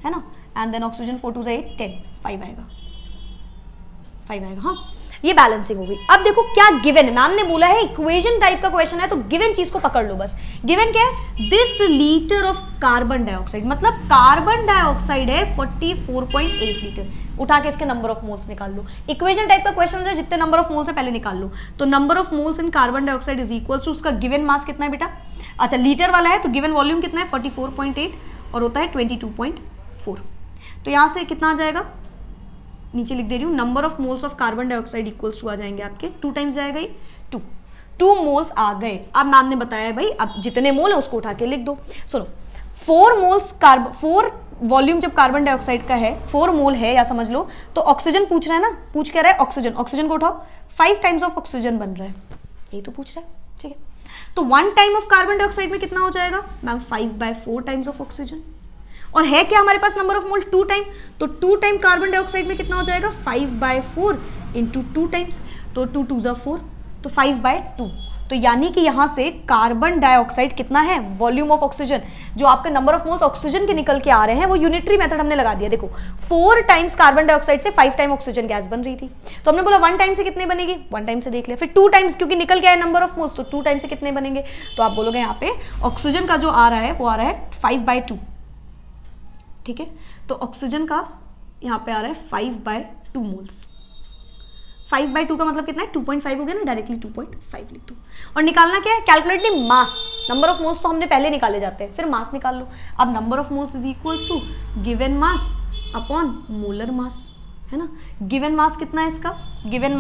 है ना, एंड देन ऑक्सीजन 4 2 ज़ा 8 10 5 आएगा, हाँ, ये बैलेंसिंग हो गई। अब देखो क्या गिवन है, मैम ने बोला है इक्वेशन टाइप का क्वेश्चन है, तो गिवन चीज को पकड़ लो बस। गिवन क्या है, this litre of carbon dioxide, मतलब कार्बन डाइऑक्साइड है 44.8 लीटर। उठा के इसके नंबर ऑफ मोल्स निकाल लो। इक्वेशन टाइप का क्वेश्चन है, जितने नंबर ऑफ मोल्स है पहले निकाल लो। तो number of moles in carbon dioxide is equal to उसका गिवन मास कितना है बेटा, अच्छा लीटर वाला है तो गिवन वॉल्यूम कितना है 44.8 और होता है 22.4। तो यहाँ से कितना आ जाएगा, नीचे लिख दे रही हूँ, number of moles of carbon dioxide equals to आ जाएंगे आपके 2 टाइम्स जाएगा ये 2 मोल्स आ गए। अब मैम ने बताया भाई अब जितने मोल है उसको उठा के लिख दो। सुनो 4 वॉल्यूम जब कार्बन डाइऑक्साइड का है 4 मोल है या समझ लो, तो ऑक्सीजन पूछ रहा है ना, पूछ क्या रहा है ऑक्सीजन को उठाओ, 5 टाइम्स ऑफ ऑक्सीजन बन रहा है, यही तो पूछ रहा है, ठीक है। तो 1 टाइम ऑफ कार्बन डाइऑक्साइड में कितना हो जाएगा मैम 5/4 टाइम्स ऑफ ऑक्सीजन, और है क्या हमारे पास नंबर ऑफ मोल 2 टाइम, तो 2 टाइम कार्बन डाइऑक्साइड में कितना हो जाएगा 5/4 इंटू 2 टाइम्स, तो 2 2 ज़ा 4, तो 5/2। तो यानी कि यहाँ से कार्बन डाइऑक्साइड कितना है, वॉल्यूम ऑफ ऑक्सीजन, जो आपके नंबर ऑफ मोल्स ऑक्सीजन के निकल के आ रहे हैं वो यूनिटरी मेथड हमने लगा दिया। देखो 4 टाइम्स कार्बन डाइऑक्साइड से 5 टाइम ऑक्सीजन गैस बन रही थी, तो हमने बोला 1 टाइम से कितने बनेगी, 1 टाइम से देख लिया, फिर 2 टाइम्स क्योंकि निकल के आए नंबर ऑफ मोल्स, तो 2 टाइम से कितने बनेंगे, तो आप बोलोगे यहाँ पे ऑक्सीजन का जो आ रहा है वो आ रहा है 5/2, ठीक है। तो ऑक्सीजन का यहाँ पे आ रहा है 5/2 मोल्स, 5/2 का मतलब कितना है 2.5 हो गया ना, डायरेक्टली 2.5 लिख दो। और निकालना क्या है, calculate the mass, number of moles तो हमने पहले निकाले जाते हैं, फिर मास निकाल लो। अब number of moles is equals to given mass upon molar mass, है ना। गिवन मास कितना है इसका, गिवन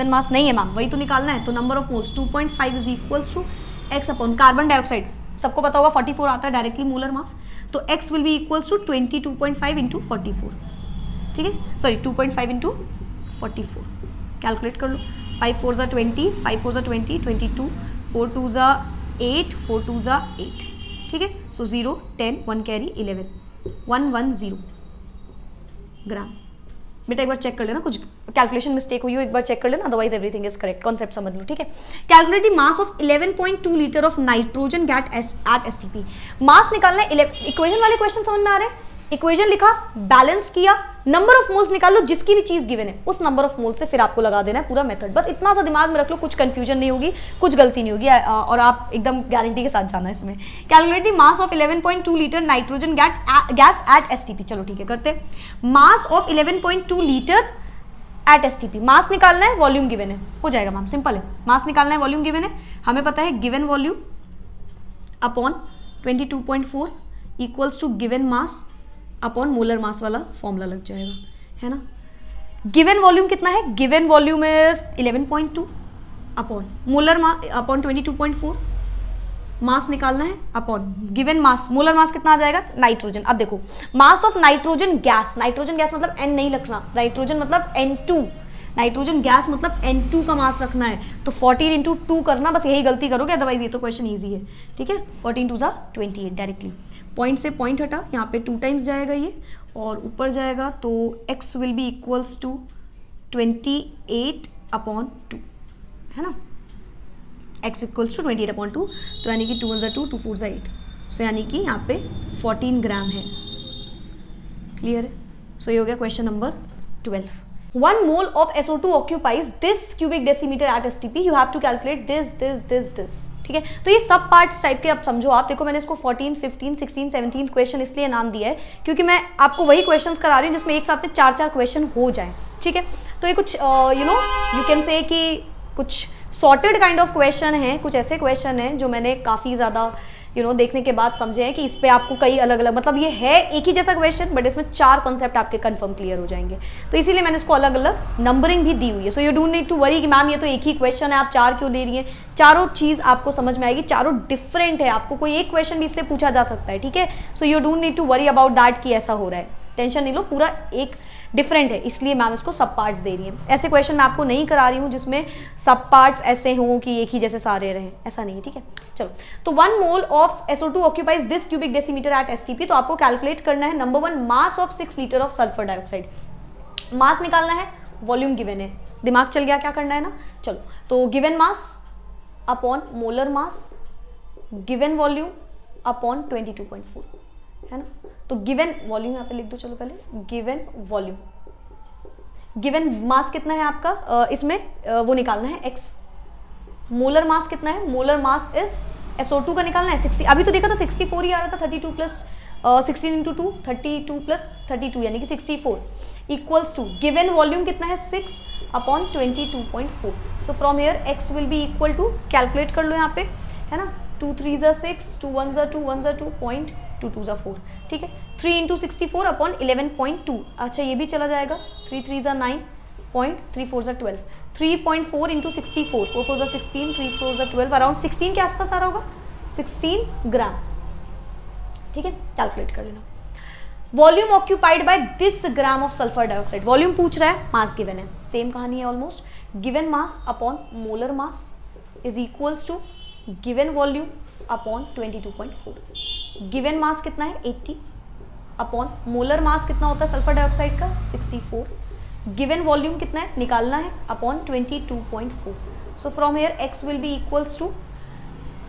मास नहीं है मैम, वही तो निकालना है। तो number of moles 2.5 is equals to x upon carbon dioxide, सबको पता होगा 44 आता है डायरेक्टली मोलर मास, तो x will be equals to 22.5 into 44, ठीक है, सॉरी 2.5 इंटू 44, कैलकुलेट कर लो। 5 4 ज़ा 20, 5 4 ज़ा 20, 22, 4 2 ज़ा 8, 4 2 ज़ा 8, ठीक है। सो 0 10 1 कैरी 11 110 ग्राम। बेटा एक बार चेक कर लेना, कुछ कैलकुलेशन मिस्टेक हुई हो एक बार चेक कर लेना, otherwise everything is correct, concept समझ लो, ठीक है। Calculate the mass of 11.2 litre of nitrogen gas at STP. Mass निकालना है, इक्वेशन वाले क्वेश्चन समझ में आ रहे हैं, इक्वेशन लिखा, बैलेंस किया, नंबर ऑफ मोल्स निकाल लो, जिसकी भी चीज गिवन है उस नंबर ऑफ मोल्स से फिर आपको लगा देना है पूरा मेथड। बस इतना सा दिमाग में रख लो, कुछ कंफ्यूजन नहीं होगी, कुछ गलती नहीं होगी, और आप एकदम गारंटी के साथ जाना है इसमें। Calculate the mass of 11.2 litre nitrogen gas at STP. चलो ठीक है करते, mass of 11.2 litre at STP, mass निकालना है, वॉल्यूम गिवन है, हो जाएगा मैम, सिंपल है, मास निकालना है, वॉल्यूम गिवन है, हमें पता है given volume upon 22.4 equals to given mass upon molar mass वाला फॉर्मूला लग जाएगा, है ना। गिवन वॉल्यूम कितना है, given volume is 11.2 upon molar mass upon 22.4, मास निकालना है अपॉन गिवन मास, मोलर मास कितना आ जाएगा नाइट्रोजन। अब देखो मास ऑफ नाइट्रोजन गैस मतलब N नहीं रखना, नाइट्रोजन मतलब N2, नाइट्रोजन गैस मतलब N2 का मास रखना है, तो 14 इंटू 2 करना, बस यही गलती करोगे, अदरवाइज ये तो क्वेश्चन ईजी है, ठीक है। 14 2 ज़ा 28 डायरेक्टली, पॉइंट से पॉइंट हटा, यहाँ पे 2 टाइम्स जाएगा ये और ऊपर जाएगा, तो x will be equals to 28/2, है ना, x इक्वल्स टू 28/2, तो यानी कि 2 1 ज़ा 2, 2 4 ज़ा 8, सो यानी कि यहाँ पे 14 ग्राम है, क्लियर है। सो ये हो गया question number 12। 1 mole of SO2 occupies this cubic decimeter at STP. You have to calculate this, ठीक ठीक है। तो ये सब पार्ट्स टाइप के आप समझो, आप देखो मैंने इसको 14, 15, 16, 17 क्वेश्चन इसलिए नाम दिया है क्योंकि मैं आपको वही क्वेश्चंस करा रही हूँ जिसमें एक साथ में 4-4 क्वेश्चन हो जाए, ठीक है। तो ये कुछ यू कैन से कि कुछ सॉर्टेड काइंड ऑफ क्वेश्चन हैं, कुछ ऐसे क्वेश्चन हैं जो मैंने काफ़ी ज़्यादा देखने के बाद समझे हैं कि इस पे आपको कई अलग अलग, मतलब ये है एक ही जैसा क्वेश्चन बट इसमें 4 कॉन्सेप्ट आपके कंफर्म क्लियर हो जाएंगे, तो इसीलिए मैंने इसको अलग अलग नंबरिंग भी दी हुई है। So you don't need to worry कि मैम ये तो एक ही क्वेश्चन है, आप 4 क्यों दे रही हैं। चारों चीज़ आपको समझ में आएगी, चारों डिफरेंट है, आपको कोई एक क्वेश्चन भी इससे पूछा जा सकता है, ठीक है। So you don't need to worry about that कि ऐसा हो रहा है, टेंशन नहीं लो, पूरा एक डिफरेंट है, इसलिए मैम इसको सब पार्ट्स दे रही हैं। ऐसे क्वेश्चन मैं आपको नहीं करा रही हूँ जिसमें सब पार्ट्स ऐसे हों कि एक ही जैसे सारे रहें, ऐसा नहीं है, ठीक है। चलो, तो 1 mole of SO2 occupies this cubic decimetre at STP। तो आपको कैलकुलेट करना है number 1 mass of 6 litre of sulphur dioxide. Mass निकालना है, वॉल्यूम गिवन है, दिमाग चल गया क्या करना है ना। चलो, तो given mass upon molar mass given volume upon 22.4 है ना। तो गिवन वॉल्यूम यहाँ पे लिख दो, चलो पहले गिवन वॉल्यूम, गिवन मास कितना है आपका, इसमें वो निकालना है x। मोलर मास कितना है, मोलर मास इज SO2 का निकालना है 60, अभी तो देखा था 64 ही आ रहा था, 32 प्लस 16 इंटू 2 32 प्लस 32 यानी कि 64 इक्वल्स टू गिवन वॉल्यूम कितना है 6 upon 22.4। So from here x will be equal to, calculate कर लो यहाँ पे है ना, 2 3 ज़ा 6, 2 1 ज़ा 2, 1 ज़ा 2, 2 2 ज़ा 4, ठीक है। 3 इंटू 64 अपॉन 11.2, अच्छा ये भी चला जाएगा, 3 3 ज़ा 9, 3 4 ज़ा 12, 3.4 इंटू 64, 4 4 ज़ा 16, 3 4 ज़ा 12, अराउंड 16 के आसपास आ रहा होगा, 16 ग्राम, ठीक है। कैलकुलेट कर लेना। Volume occupied by this gram of sulphur dioxide, volume पूछ रहा है, मास गिवन है, सेम कहानी है almost. Given mass upon molar mass is equals to given volume upon 22.4। Given mass कितना है 80 अपॉन मोलर मास कितना होता है सल्फर डाइऑक्साइड का 64, गिवन वॉल्यूम कितना है निकालना है upon 22.4। So from here x will be equals to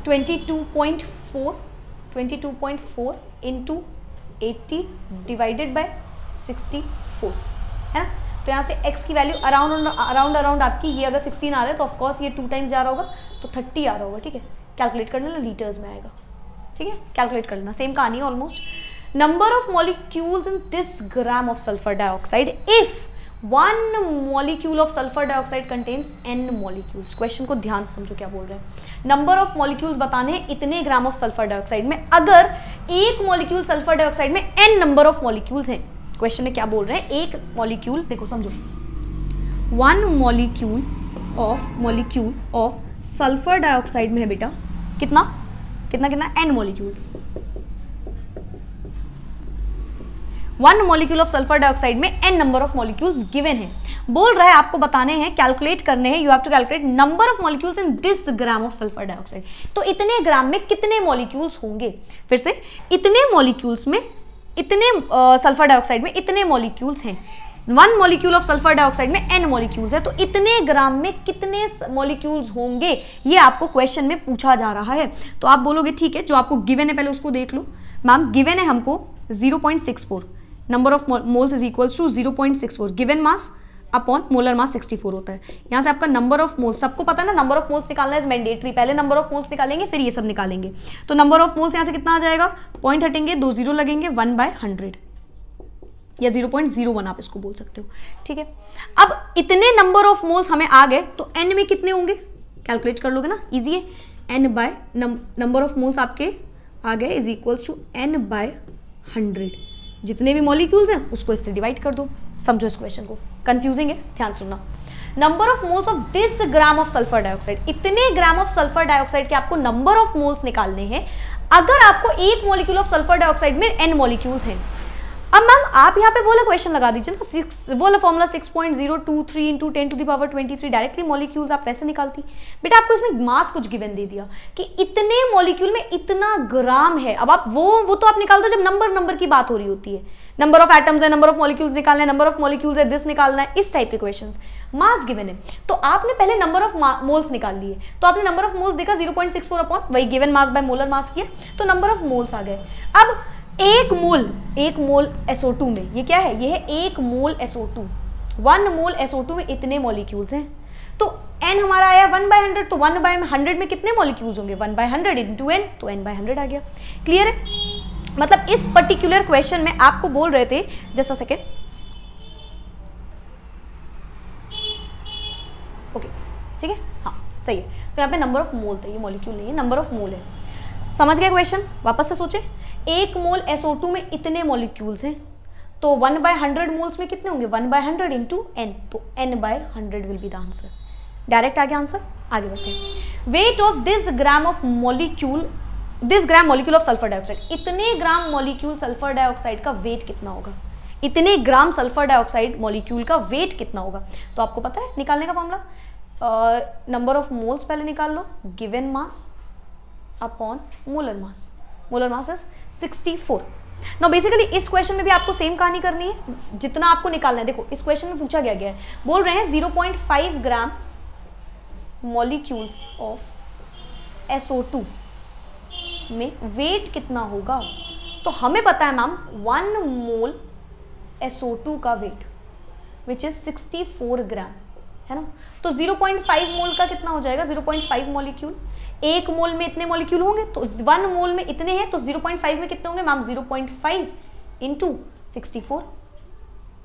22.4 into 80 divided by 64 है ना। तो यहाँ से x की वैल्यू अराउंड आपकी, ये अगर 16 आ रहा है तो ऑफकोर्स ये 2 टाइम्स जा रहा होगा तो 30 आ रहा होगा, ठीक है। कैलकुलेट कर लेना, लीटर्स में आएगा, ठीक है। कैलकुलेट कर लेना, सेम कहानी है almost. Number of molecules in this gram of sulphur dioxide if 1 molecule of sulphur dioxide contains n molecules. Question को ध्यान से समझो क्या बोल रहे हैं। नंबर ऑफ मॉलिक्यूल्स बताने हैं इतने ग्राम ऑफ सल्फर डाइऑक्साइड में, अगर एक मॉलिक्यूल सल्फर डाइऑक्साइड में n नंबर ऑफ मॉलिक्यूल्स हैं। क्वेश्चन में क्या बोल रहे हैं, एक मॉलिक्यूल, देखो समझो, 1 मॉलिक्यूल ऑफ सल्फर डाइऑक्साइड में है बेटा कितना n molecules. 1 molecule of sulphur dioxide में n number of molecules given है। बोल रहा है आपको बताने हैं, कैलकुलेट करने हैं, you have to calculate number of molecules in this gram of sulphur dioxide. तो इतने ग्राम में कितने मॉलिक्यूल्स होंगे, फिर से इतने मॉलिक्यूल्स में, इतने सल्फर डाइऑक्साइड में इतने मॉलिक्यूल्स हैं। 1 मॉलिक्यूल ऑफ सल्फर डाइऑक्साइड में n मॉलिक्यूल्स है, तो इतने ग्राम में कितने मॉलिक्यूल्स होंगे ये आपको क्वेश्चन में पूछा जा रहा है। तो आप बोलोगे ठीक है, जो आपको गिवन है पहले उसको देख लो। मैम गिवन है हमको 0.64, number of moles is equals to 0.64, given mass upon molar mass 64 होता है। यहाँ से आपका नंबर ऑफ मोल्स, सबको पता है ना, नंबर ऑफ मोल्स निकालना इज मैंडेटरी, पहले नंबर ऑफ मोल्स निकालेंगे फिर ये सब निकालेंगे। तो नंबर ऑफ मोल्स यहाँ से कितना आ जाएगा, पॉइंट हटेंगे, 2 0 लगेंगे, 1/100 या 0.01 आप इसको बोल सकते हो, ठीक है। अब इतने नंबर ऑफ मोल्स हमें आ गए तो n में कितने होंगे, कैलकुलेट कर लोगे ना, इजी है। n by number of moles आपके आ गए इज इक्वल्स टू n/100, जितने भी मॉलिक्यूल्स हैं उसको इससे डिवाइड कर दो। समझो इस क्वेश्चन को, कंफ्यूजिंग है, ध्यान सुनना। Number of moles of this gram of sulphur dioxide, इतने ग्राम ऑफ सल्फर डाइऑक्साइड के आपको नंबर ऑफ मोल्स निकालने हैं। अगर आपको एक मॉलिक्यूल ऑफ सल्फर डाइऑक्साइड में n मॉलिक्यूल्स हैं, अब मैम आप यहाँ पे वो वाला क्वेश्चन लगा दीजिए ना, वो वाला फॉर्मूला 6.023 इंटू 10⁻23 डायरेक्टली मॉलिक्यूल्स आप कैसे निकालती। बेटा आपको इसमें मास कुछ गिवन दे दिया कि इतने मॉलिक्यूल में इतना ग्राम है, अब आप वो तो आप निकाल दो जब नंबर की बात हो रही होती है। नंबर ऑफ एटम्स है, नंबर ऑफ मॉलिक्यूल्स निकालना है, नंबर ऑफ मॉलिक्यूल्स है दिस निकालना है, इस टाइप के क्वेश्चंस। मास गिवन है तो आपने पहले नंबर ऑफ मोल्स निकाल लिए, तो आपने नंबर ऑफ मोल्स देखा 0.64 अपॉन वही गिवन मास बाय मोलर मास किया, तो नंबर ऑफ मोल्स आ गए। अब एक मोल SO2 में, ये क्या है, ये है 1 मोल SO2। 1 मोल SO2 में इतने मॉलिक्यूल्स हैं, तो n हमारा आया 1/100, तो 1/100 में कितने मॉलिक्यूल्स होंगे, 1/100 इंटू n, तो n बाय 100 आ गया। क्लियर है? मतलब इस पर्टिकुलर क्वेश्चन में आपको बोल रहे थे, जस्ट अ सेकेंड, ओके ठीक है, हाँ सही है। तो यहाँ पे नंबर ऑफ मोल था, ये मॉलिक्यूल नहीं है, नंबर ऑफ मोल है। समझ गए क्वेश्चन? वापस से सोचे, 1 मोल SO2 में इतने मॉलिक्यूल्स हैं, तो 1/100 मोल्स में कितने होंगे, 1/100 इंटू n, तो n/100 will be the answer. Direct आ गया आंसर। आगे बढ़ते हैं। Weight of this gram molecule of sulphur dioxide, इतने ग्राम मॉलिक्यूल सल्फर डाइऑक्साइड का वेट कितना होगा, इतने ग्राम सल्फर डाइऑक्साइड मॉलिक्यूल का वेट कितना होगा। तो आपको पता है निकालने का फॉर्मूला, नंबर ऑफ मोल्स पहले निकाल लो, given mass upon molar mass. Molar mass is 64। No basically इस क्वेश्चन में भी आपको सेम कहानी करनी है, जितना आपको निकालना है। देखो इस क्वेश्चन में पूछा गया है, बोल रहे हैं 0.5 ग्राम मॉलिक्यूल्स ऑफ SO2 में वेट कितना होगा। तो हमें पता है मैम 1 मोल SO2 का वेट विच इज 64 ग्राम, है ना। तो 0.5 मोल का कितना हो जाएगा, 0.5 मॉलिक्यूल, 1 मोल में इतने मॉलिक्यूल होंगे, तो 1 मोल में इतने हैं, तो 0.5 में कितने होंगे मैम, 0.5 इंटू 64।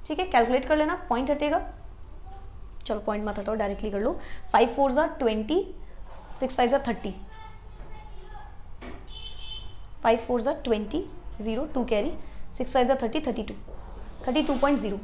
ठीक है, कैलकुलेट कर लेना, पॉइंट हटेगा। चलो पॉइंट मत हटाओ, डायरेक्टली कर लो। 5 4 ज़ा 20, 6 5 ज़ा 30, 5 4 ज़ा 20, 0 2 कैरी, 6 5 ज़ा 30, 32, 32.0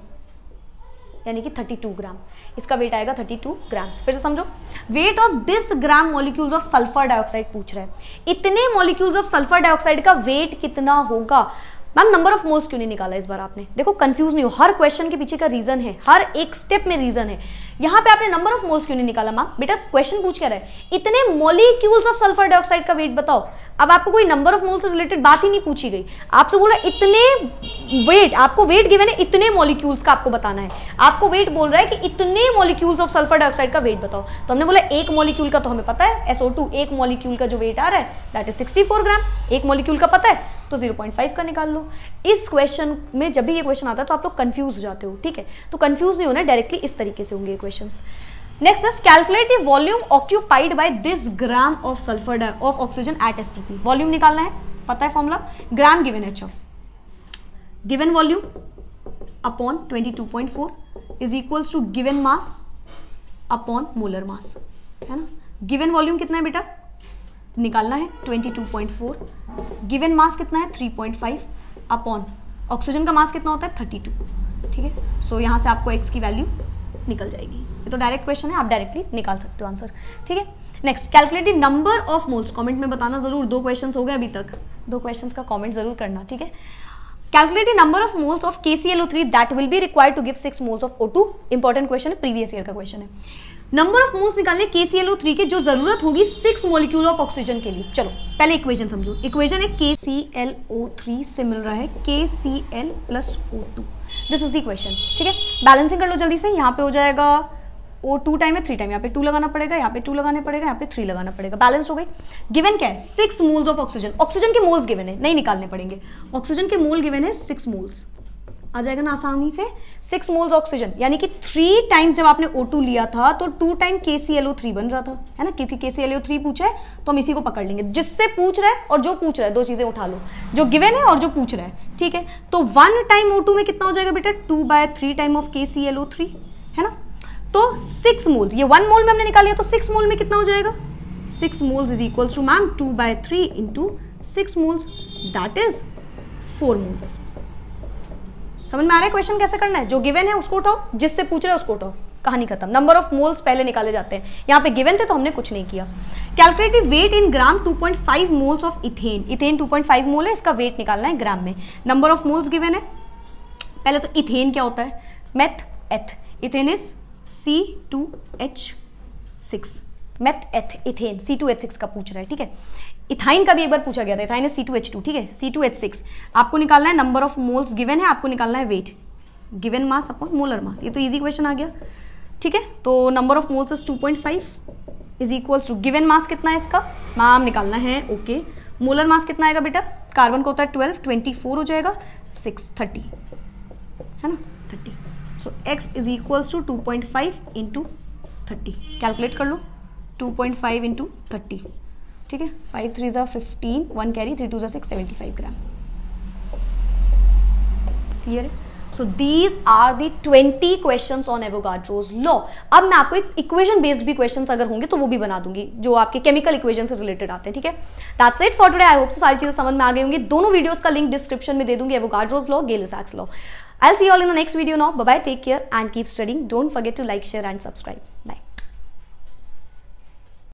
यानी कि 32 ग्राम। इसका वेट आएगा 32 ग्राम्स। फिर से समझो, wait of this gram molecules of sulphur dioxide पूछ रहा है, इतने मॉलिक्यूल्स ऑफ सल्फर डाइऑक्साइड का वेट कितना होगा। मैम नंबर ऑफ मोल्स क्यों नहीं निकाला इस बार आपने? देखो कंफ्यूज नहीं हो, हर क्वेश्चन के पीछे का रीजन है, हर एक स्टेप में रीजन है। यहाँ पे आपने नंबर ऑफ मोल्स क्यों नहीं निकाला मैम? बेटा क्वेश्चन पूछ क्या रहा है, इतने मॉलिक्यूल्स ऑफ सल्फर डाइऑक्साइड का वेट बताओ। अब आपको कोई नंबर ऑफ मोल्स से रिलेटेड बात ही नहीं पूछी गई, आपसे बोल रहा है इतने वेट, आपको वेट गिवन है, इतने मॉलिक्यूल्स का आपको बताना है। आपको वेट बोल रहा है कि इतने मॉलिक्यूल्स ऑफ सल्फर डाइऑक्साइड का वेट बताओ। तो हमने बोला एक मॉलिक्यूल का तो हमें पता है SO2, एक मॉलिक्यूल का जो वेट आ रहा है दैट इज 64 ग्राम, एक मॉलिक्यूल का पता है तो 0.5 का निकाल लो। इस क्वेश्चन में जब भी ये क्वेश्चन आता है तो आप लोग कंफ्यूज हो जाते हो, ठीक है, तो कंफ्यूज नहीं होना, डायरेक्टली इस तरीके से होंगे questions. Next is calculate the volume occupied by this gram of sulphur of oxygen at STP। Volume निकालना है, पता है फॉर्मूला, ग्राम गिवन है, given volume upon 22.4 is equals to given mass upon molar mass, है ना। Given volume कितना है बेटा, निकालना है 22.4, गिवन मास कितना है 3.5 अपॉन ऑक्सीजन का मास कितना होता है 32, ठीक है। सो यहाँ से आपको x की वैल्यू निकल जाएगी। ये तो डायरेक्ट क्वेश्चन है, आप डायरेक्टली निकाल सकते हो आंसर, ठीक है। Next calculate the number of moles, comment में बताना जरूर, 2 क्वेश्चंस हो गए अभी तक, 2 क्वेश्चंस का कमेंट जरूर करना, ठीक है। Calculate the number of moles of KClO3 that will be required to give 6 moles of O2। Important question है, प्रीवियस ईयर का क्वेश्चन है। नंबर ऑफ मोल्स निकालने KClO3 के जो जरूरत होगी 6 मॉलिक्यूल ऑफ ऑक्सीजन के लिए। चलो पहले इक्वेशन समझो, इक्वेशन है KClO3 से मिल रहा है KCl + O2, this is the equation, ठीक है। बैलेंसिंग कर लो जल्दी से, यहाँ पे हो जाएगा O2 टाइम है 3 टाइम, यहाँ पे 2 लगाना पड़ेगा, यहाँ पे 2 लगाने पड़ेगा, यहाँ पे 3 लगाना पड़ेगा, बैलेंस हो गई। गिवन क्या है 6 मोल्स ऑफ ऑक्सीजन, ऑक्सीजन के मोल्स गिवन है, नहीं निकालने पड़ेंगे, ऑक्सीजन के मोल गिवन है 6 मोल्स, आ जाएगा ना आसानी से। 6 मोल्स ऑक्सीजन यानी कि 3 टाइम जब आपने O2 लिया था तो 2 टाइम KClO3 बन रहा था, है ना, क्योंकि KClO3 पूछा है तो हम इसी को पकड़ लेंगे, जिससे पूछ रहा है और जो पूछ रहा है, 2 चीजें उठा लो, जो गिवन है और जो पूछ रहा है, ठीक है। तो 1 टाइम O2 में कितना हो जाएगा बेटा, 2/3 टाइम ऑफ KClO3, है ना। तो 6 मोल्स, ये 1 मोल में हमने निकाल लिया, तो 6 मोल में कितना हो जाएगा, 6 moles is equals to ma'am 2/3 into 6 moles that is 4 moles. समझ में आ रहा है क्वेश्चन कैसे करना है, जो गिवन है उसको उठाओ, जिससे पूछ रहे हैं उसको उठाओ, कहानी खत्म। नंबर ऑफ मोल्स पहले निकाले जाते हैं, यहाँ पे गिवन थे तो हमने कुछ नहीं किया। Calculate weight in gram 2.5 moles of ethane, ethane 2.5 mole है, इसका वेट निकालना है ग्राम में। नंबर ऑफ मोल्स गिवन है, पहले तो इथेन क्या होता है, meth eth, ethane is C2H6, meth eth ethane C2H6 का पूछ रहा है, ठीक है। इथाइन का भी एक बार पूछा गया था, इथाइन इज C2H2, ठीक है, C2H6 आपको निकालना है। नंबर ऑफ मोल्स गिवन है, आपको निकालना है weight, given mass upon molar mass, ये तो इजी क्वेश्चन आ गया, ठीक है। तो number of moles is 2.5 is equals to given mass कितना है इसका मैम निकालना है, ओके। मोलर मास कितना आएगा बेटा, कार्बन का होता है 12, 24 हो जाएगा, 6 30, है ना, 30। So x is equals to 2.5 into 30, calculate कर लो 2.5 इंटू 30, ठीक है, 5 3 ज़ा 15, 1 कैरी, 3 2 ज़ा 6, 75 ग्राम। क्लियर है? So these are the 20 questions on Avogadro's law. अब मैं आपको एक इक्वेशन बेस्ड भी क्वेश्चंस अगर होंगे तो वो भी बना दूंगी, जो आपके केमिकल इक्वेशन से रिलेटेड आते हैं, ठीक है। That's it for today. I hope सारी चीजें समझ में आ गई होंगी। दोनों वीडियोस का लिंक डिस्क्रिप्शन में दे दूंगी, Avogadro's law, Gay-Lussac's law. I'll see you all in the next video now. Bye bye, take care and keep studying. Don't forget to like, share and subscribe. Bye.